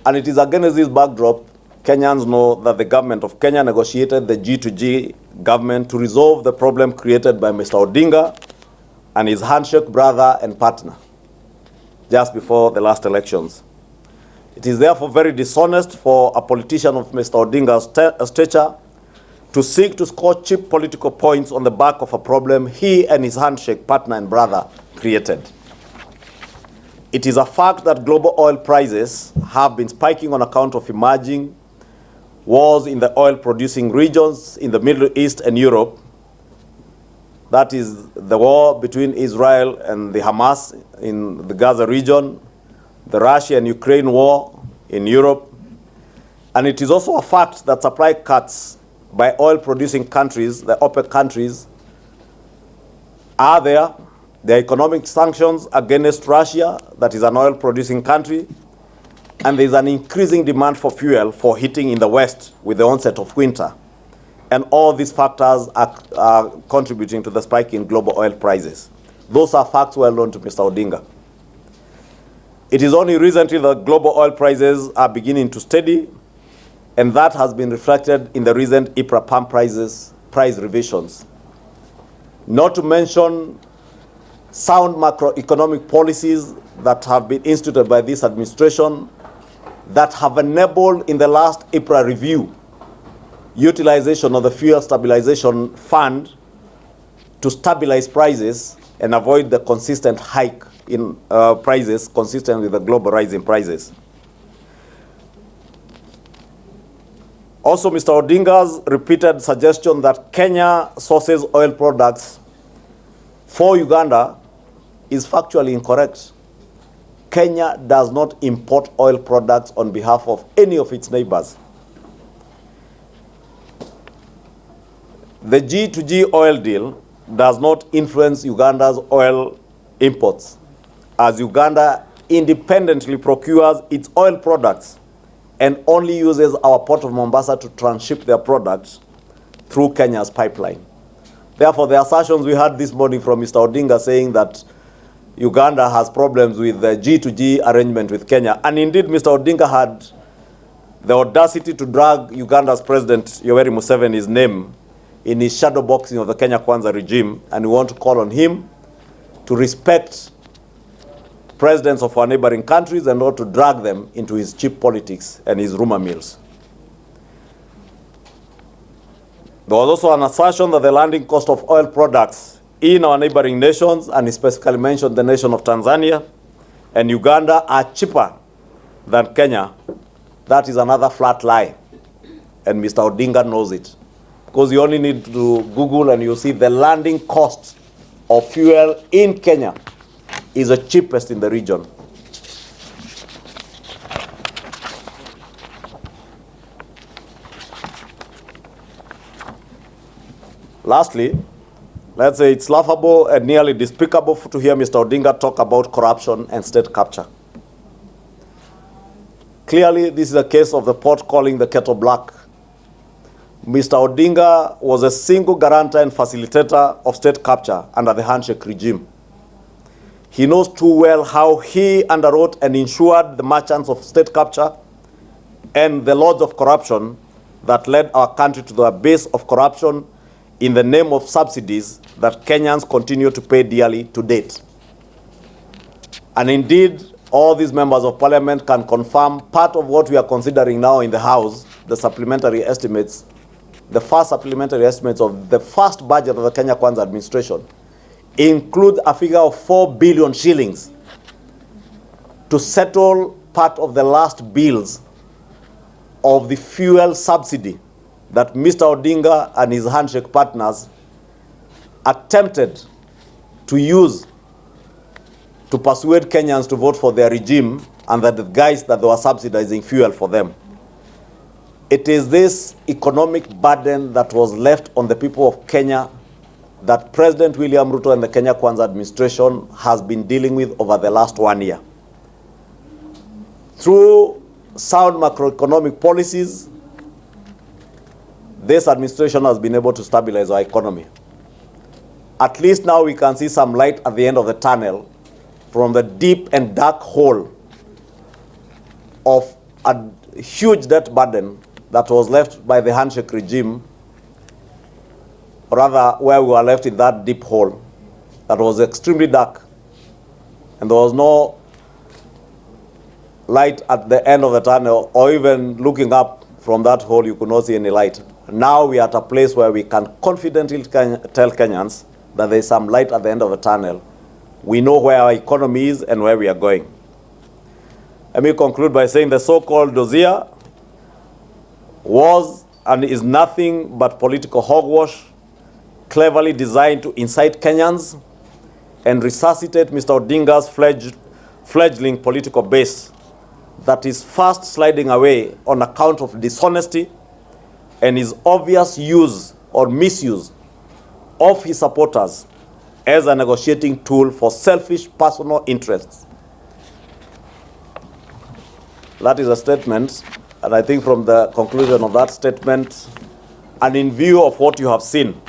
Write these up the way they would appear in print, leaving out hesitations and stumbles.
And it is against this backdrop, Kenyans know that the government of Kenya negotiated the G2G government to resolve the problem created by Mr. Odinga and his handshake brother and partner just before the last elections. It is therefore very dishonest for a politician of Mr. Odinga's stature to seek to score cheap political points on the back of a problem he and his handshake partner and brother created. It is a fact that global oil prices have been spiking on account of emerging wars in the oil-producing regions in the Middle East and Europe. That is the war between Israel and the Hamas in the Gaza region, the Russia and Ukraine war in Europe. And it is also a fact that supply cuts by oil-producing countries, the OPEC countries, are there. There are economic sanctions against Russia, that is an oil-producing country, and there is an increasing demand for fuel for heating in the West with the onset of winter. And all these factors are contributing to the spike in global oil prices. Those are facts well known to Mr. Odinga. It is only recently that global oil prices are beginning to steady, and that has been reflected in the recent IPRA pump price revisions. Not to mention sound macroeconomic policies that have been instituted by this administration that have enabled in the last IPRA review utilization of the Fuel Stabilization Fund to stabilize prices and avoid the consistent hike in prices consistent with the global rise in prices. Also, Mr. Odinga's repeated suggestion that Kenya sources oil products for Uganda is factually incorrect. Kenya does not import oil products on behalf of any of its neighbors. The G2G oil deal does not influence Uganda's oil imports, as Uganda independently procures its oil products and only uses our port of Mombasa to transship their products through Kenya's pipeline. Therefore, the assertions we heard this morning from Mr. Odinga saying that Uganda has problems with the G2G arrangement with Kenya, and indeed Mr. Odinga had the audacity to drag Uganda's President Yoweri Museveni's name in his shadow boxing of the Kenya Kwanza regime, and we want to call on him to respect presidents of our neighboring countries and not to drag them into his cheap politics and his rumor mills. There was also an assertion that the landing cost of oil products in our neighboring nations, and he specifically mentioned the nation of Tanzania and Uganda, are cheaper than Kenya. That is another flat lie, and Mr. Odinga knows it. Because you only need to Google and you'll see the landing cost of fuel in Kenya is the cheapest in the region. Lastly, let's say it's laughable and nearly despicable to hear Mr. Odinga talk about corruption and state capture. Clearly, this is a case of the pot calling the kettle black. Mr. Odinga was a single guarantor and facilitator of state capture under the handshake regime. He knows too well how he underwrote and insured the merchants of state capture and the lords of corruption that led our country to the abyss of corruption in the name of subsidies that Kenyans continue to pay dearly to date. And indeed, all these members of parliament can confirm part of what we are considering now in the House, the supplementary estimates, the first supplementary estimates of the first budget of the Kenya Kwanza administration include a figure of 4 billion shillings to settle part of the last bills of the fuel subsidy that Mr. Odinga and his handshake partners attempted to use to persuade Kenyans to vote for their regime, and that the guys that they were subsidizing fuel for them. It is this economic burden that was left on the people of Kenya that President William Ruto and the Kenya Kwanza administration has been dealing with over the last 1 year. Through sound macroeconomic policies, this administration has been able to stabilize our economy. At least now we can see some light at the end of the tunnel from the deep and dark hole of a huge debt burden that was left by the handshake regime, or rather where we were left in that deep hole that was extremely dark, and there was no light at the end of the tunnel, or even looking up from that hole, you could not see any light. Now we are at a place where we can confidently tell Kenyans that there is some light at the end of the tunnel. We know where our economy is and where we are going. Let me conclude by saying the so-called dossier was and is nothing but political hogwash, cleverly designed to incite Kenyans and resuscitate Mr. Odinga's fledgling political base that is fast sliding away on account of dishonesty and his obvious use or misuse of his supporters as a negotiating tool for selfish personal interests. That is a statement, and I think from the conclusion of that statement, and in view of what you have seen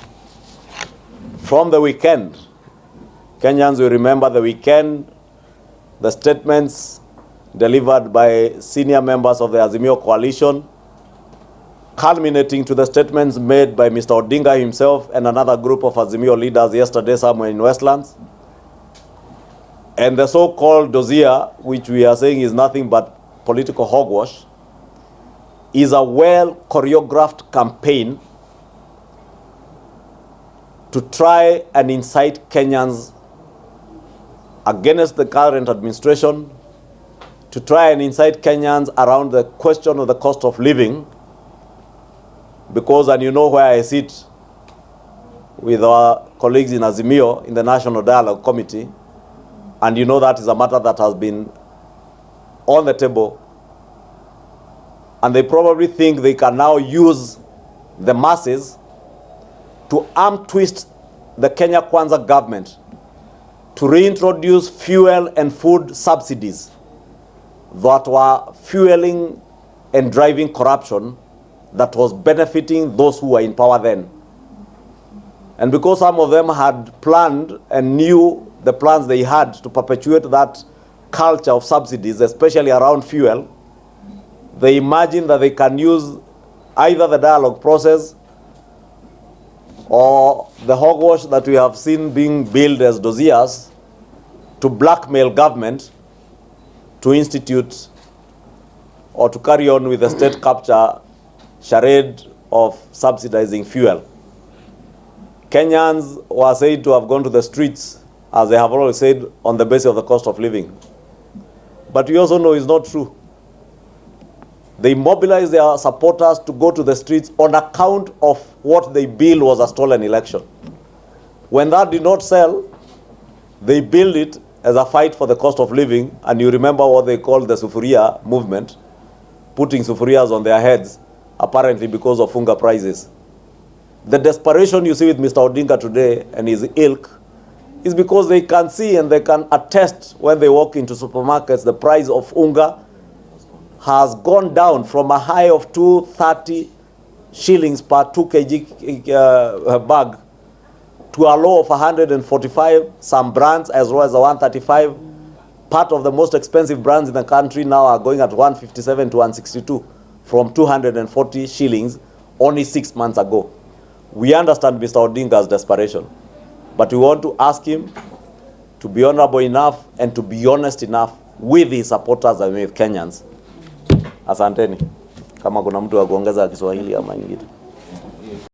from the weekend, Kenyans will remember the weekend, the statements delivered by senior members of the Azimio coalition, culminating to the statements made by Mr. Odinga himself and another group of Azimio leaders yesterday somewhere in Westlands. And the so-called dossier, which we are saying is nothing but political hogwash, is a well-choreographed campaign to try and incite Kenyans against the current administration, to try and incite Kenyans around the question of the cost of living, because, and you know where I sit with our colleagues in Azimio in the National Dialogue Committee, and you know that is a matter that has been on the table, and they probably think they can now use the masses to arm twist the Kenya Kwanza government to reintroduce fuel and food subsidies that were fueling and driving corruption that was benefiting those who were in power then. And because some of them had planned and knew the plans they had to perpetuate that culture of subsidies, especially around fuel, they imagined that they can use either the dialogue process or the hogwash that we have seen being billed as dossiers to blackmail government to institute or to carry on with the state capture charade of subsidizing fuel. Kenyans were said to have gone to the streets, as they have always said, on the basis of the cost of living. But we also know it's not true. They mobilized their supporters to go to the streets on account of what they billed was a stolen election. When that did not sell, they billed it as a fight for the cost of living, and you remember what they called the Sufuria movement, putting sufurias on their heads, apparently because of funga prices. The desperation you see with Mr. Odinga today and his ilk is because they can see and they can attest when they walk into supermarkets, the price of unga has gone down from a high of 230 shillings per 2 kg bag to a low of 145. Some brands as well as a 135. Part of the most expensive brands in the country now are going at 157 to 162 from 240 shillings only 6 months ago. We understand Mr. Odinga's desperation, but we want to ask him to be honorable enough and to be honest enough with his supporters and with Kenyans. Asanteni. Kama kuna mtu wa kuongeza Kiswahili ama ingine.